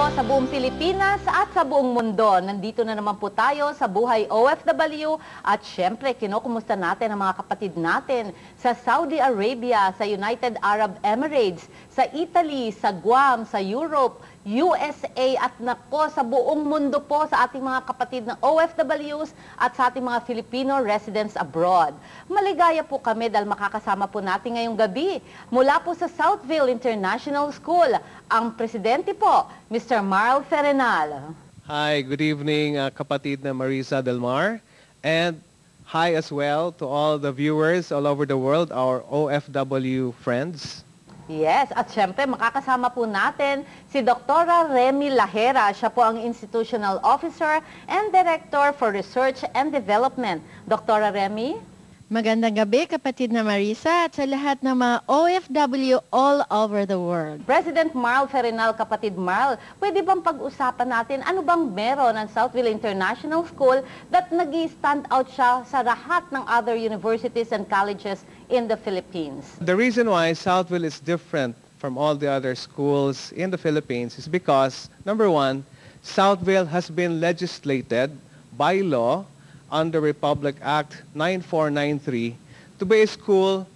sa buong Pilipinas at sa buong mundo. Nandito na naman po tayo sa Buhay OFW at syempre kinukumusta natin ang mga kapatid natin sa Saudi Arabia, sa United Arab Emirates, sa Italy, sa Guam, sa Europe, USA at nako sa buong mundo po sa ating mga kapatid na OFWs at sa ating mga Filipino residents abroad. Maligaya po kami dahil makakasama po natin ngayong gabi mula po sa Southville International School, ang presidente po, Mr. Marl Ferenal. Hi, good evening kapatid na Marisa Delmar, and hi as well to all the viewers all over the world, our OFW friends. Yes, at syempre makakasama po natin si Dr. Remy Lahera. Siya po ang Institutional Officer and Director for Research and Development. Dr. Remy? Magandang gabi kapatid na Marisa at sa lahat ng mga OFW all over the world. President Marl Ferenal, kapatid Marl, pwede bang pag-usapan natin ano bang meron ng Southville International School that nag-stand out siya sa lahat ng other universities and colleges in the Philippines? The reason why Southville is different from all the other schools in the Philippines is because, number one, Southville has been legislated by law under Republic Act 9493 to be a school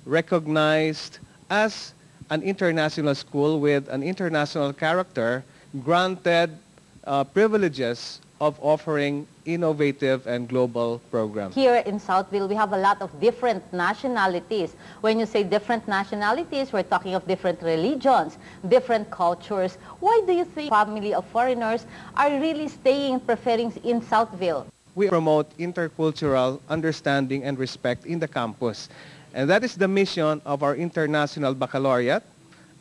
recognized as an international school with an international character, granted privileges of offering innovative and global programs. Here in Southville, we have a lot of different nationalities. When you say different nationalities, we're talking of different religions, different cultures. Why do you think family of foreigners are really staying, preferring in Southville? We promote intercultural understanding and respect in the campus. And that is the mission of our International Baccalaureate.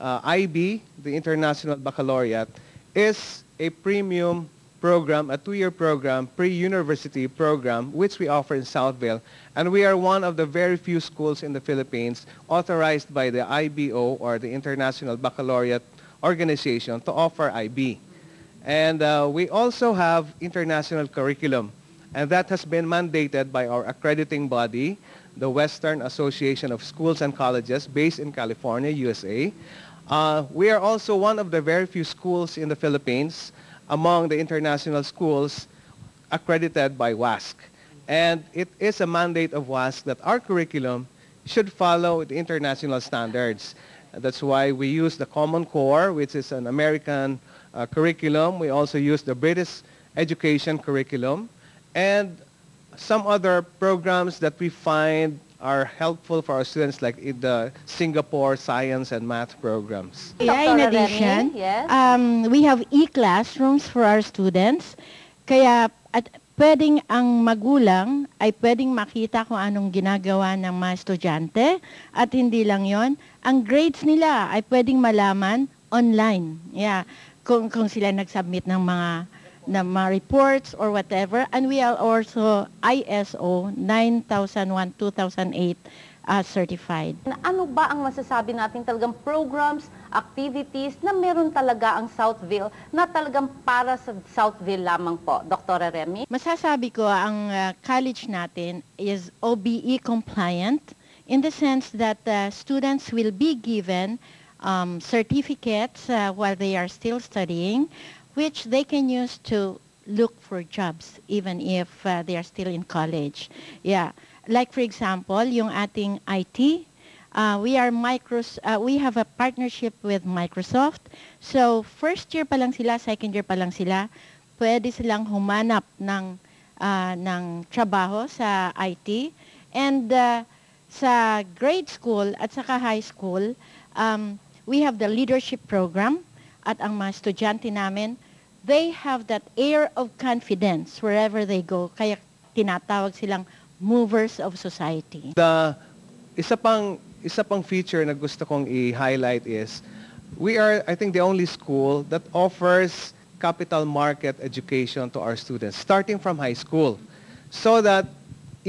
IB, the International Baccalaureate, is a premium program, a two-year program, pre-university program, which we offer in Southville. And we are one of the very few schools in the Philippines authorized by the IBO, or the International Baccalaureate Organization, to offer IB. And we also have international curriculum. And that has been mandated by our accrediting body, the Western Association of Schools and Colleges, based in California, USA. We are also one of the very few schools in the Philippines among the international schools accredited by WASC. And it is a mandate of WASC that our curriculum should follow the international standards. That's why we use the Common Core, which is an American curriculum. We also use the British Education curriculum, and some other programs that we find are helpful for our students, like in the Singapore Science and Math programs. Yeah, in addition, yes? we have e-classrooms for our students. Kaya at pwedeng ang magulang ay pwedeng makita kung anong ginagawa ng mga estudyante, at hindi lang yon, ang grades nila ay pwedeng malaman online. Yeah, kung sila nag-submit ng mga reports or whatever. And we are also ISO 9001-2008 certified. Ano ba ang masasabi natin talagang programs, activities na meron talaga ang Southville na talagang para sa Southville lamang po? Dr. Remy? Masasabi ko ang college natin is OBE compliant in the sense that students will be given certificates while they are still studying, which they can use to look for jobs even if they are still in college. Yeah, like for example, yung ating IT, we have a partnership with Microsoft. So first year pa lang sila, second year pa lang sila, pwede silang humanap ng trabaho sa IT. And sa grade school at saka high school, we have the leadership program. At ang mga estudyante namin, they have that air of confidence wherever they go. Kaya tinatawag silang movers of society. The isa pang feature na gusto kong i-highlight is we are, I think, the only school that offers capital market education to our students starting from high school, so that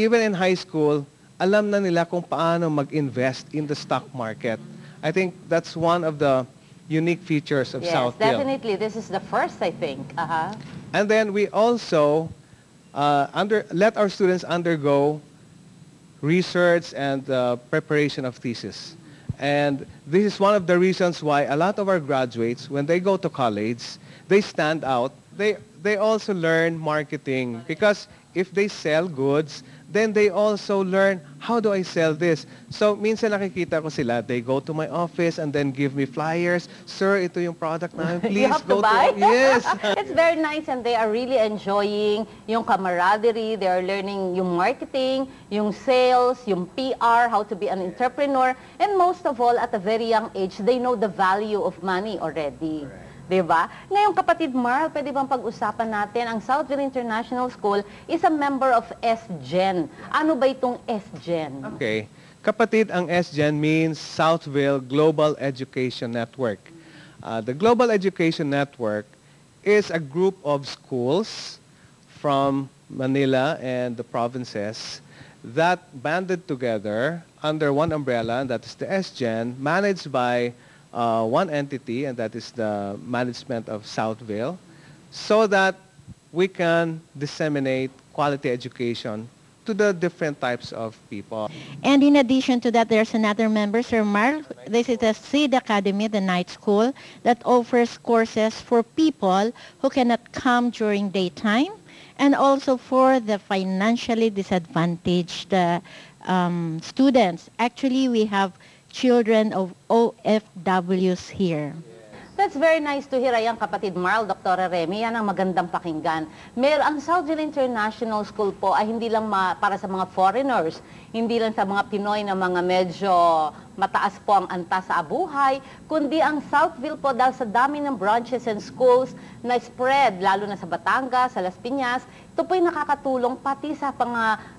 even in high school, alam na nila kung paano mag-invest in the stock market. I think that's one of the unique features of Southville. Yes, definitely. This is the first, I think. And then we also let our students undergo research and preparation of thesis. And this is one of the reasons why a lot of our graduates, when they go to college, they stand out. They also learn marketing because if they sell goods, then they also learn, how do I sell this? So, minsan nakikita ko sila, they go to my office and then give me flyers. Sir, ito yung product namin. Please You have go to buy? Yes. It's very nice and they are really enjoying yung camaraderie. They are learning yung marketing, yung sales, yung PR, how to be an entrepreneur. And most of all, at a very young age, they know the value of money already. Diba? Ngayon, kapatid Marl, pwede bang pag-usapan natin, ang Southville International School is a member of SGEN. Ano ba itong SGEN? Okay. Kapatid, ang SGEN means Southville Global Education Network. The Global Education Network is a group of schools from Manila and the provinces that banded together under one umbrella, and that is the SGEN, managed by one entity, and that is the management of Southville, so that we can disseminate quality education to the different types of people. And in addition to that, there's another member, Sir Marl. This is the Seed Academy, the night school, that offers courses for people who cannot come during daytime, and also for the financially disadvantaged students. Actually, we have children of OFWs here. That's very nice to hear. Ayan, kapatid Marl, Dr. Remy, yan ang magandang pakinggan. Ang Southville International School po ay hindi lang para sa mga foreigners, hindi lang sa mga Pinoy na mga medyo mataas po ang antas sa buhay, kundi ang Southville po dahil sa dami ng branches and schools na spread, lalo na sa Batangas, sa Las Piñas, ito po ay nakakatulong pati sa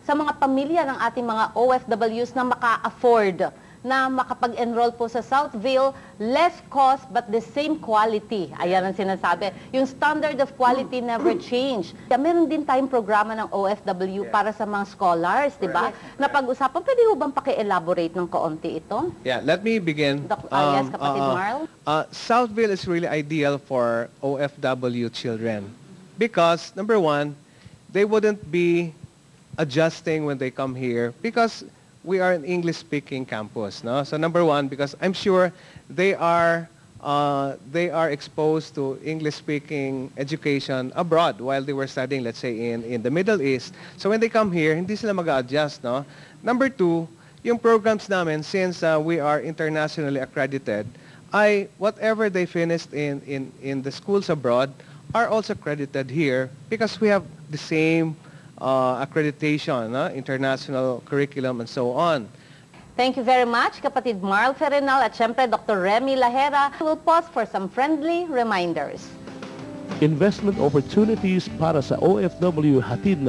mga pamilya ng ating mga OFWs na maka-afford na makapag-enroll po sa Southville, less cost but the same quality. Ayan ang sinasabi. Yung standard of quality never change. Meron din tayong programa ng OFW para sa mga scholars, di ba? Na pag-usapan, pwede ho bang paki-elaborate ng kaunti ito? Yeah, let me begin. Yes, kapatid Marl. Southville is really ideal for OFW children because, number one, they wouldn't be adjusting when they come here because we are an English-speaking campus, no? So number one, because I'm sure they are exposed to English-speaking education abroad while they were studying, let's say, in the Middle East. So when they come here, hindi sila mag-adjust, no? Number two, yung programs namin, since we are internationally accredited, whatever they finished in the schools abroad are also accredited here because we have the same accreditation, international curriculum, and so on. Thank you very much, kapatid Marl Ferenal at syempre Dr. Remy Lahera. We'll pause for some friendly reminders. Investment opportunities para sa OFW hatid